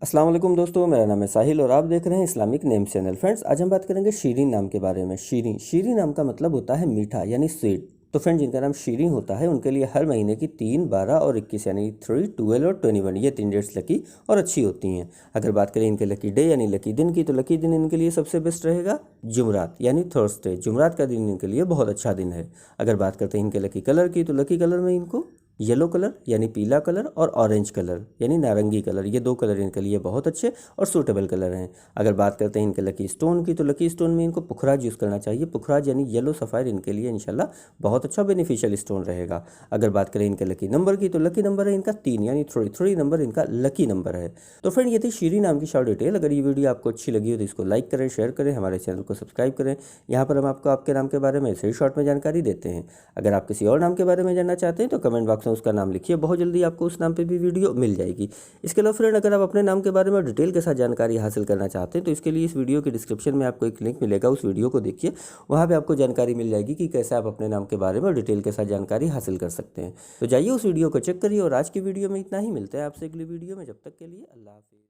अस्सलाम वालेकुम दोस्तों, मेरा नाम है साहिल और आप देख रहे हैं इस्लामिक नेम चैनल। फ्रेंड्स, आज हम बात करेंगे शीरीन नाम के बारे में। शीरीन नाम का मतलब होता है मीठा यानी स्वीट। तो फ्रेंड, जिनका नाम शीरीन होता है उनके लिए हर महीने की 3, 12 और 21 यानी 3, 12 और 21 ये 3 डेट्स लकी और अच्छी होती हैं। अगर बात करें इनके लकी डे यानी लकी दिन की, तो लकी दिन इनके लिए सबसे बेस्ट रहेगा जुमरात यानी थर्सडे। जुमरात का दिन इनके लिए बहुत अच्छा दिन है। अगर बात करते हैं इनके लकी कलर की, तो लकी कलर में इनको येलो कलर यानी पीला कलर और ऑरेंज कलर यानी नारंगी कलर, ये 2 कलर इनके लिए बहुत अच्छे और सूटेबल कलर हैं। अगर बात करते हैं इनके लकी स्टोन की, तो लकी स्टोन में इनको पुखराज यूज़ करना चाहिए। पुखराज यानी येलो सफ़ायर इनके लिए इंशाल्लाह बहुत अच्छा बेनिफिशियल स्टोन रहेगा। अगर बात करें इनके लकी नंबर की, तो लकी नंबर है इनका 3 यानी 3 नंबर इनका लकी नंबर है। तो फ्रेंड, ये थी शीरीन नाम की शॉर्ट डिटेल। अगर ये वीडियो आपको अच्छी लगी हो तो इसको लाइक करें, शेयर करें, हमारे चैनल को सब्सक्राइब करें। यहाँ पर हम आपको आपके नाम के बारे में ऐसे ही शॉर्ट में जानकारी देते हैं। अगर आप किसी और नाम के बारे में जानना चाहते हैं तो कमेंट बॉक्स में उसका नाम लिखिए, बहुत जल्दी आपको उस नाम पे भी वीडियो मिल जाएगी। इसके अलावा फ्रेंड, अगर आप अपने नाम के बारे में डिटेल के साथ जानकारी हासिल करना चाहते हैं तो इसके लिए इस वीडियो के डिस्क्रिप्शन में आपको एक लिंक मिलेगा, उस वीडियो को देखिए। वहाँ पे आपको जानकारी मिल जाएगी कि कैसे आप अपने नाम के बारे में डिटेल के साथ जानकारी हासिल कर सकते हैं। तो जाइए उस वीडियो को चेक करिए। और आज की वीडियो में इतना ही। मिलते हैं आपसे अगली वीडियो में। जब तक के लिए अल्लाह हाफिज़।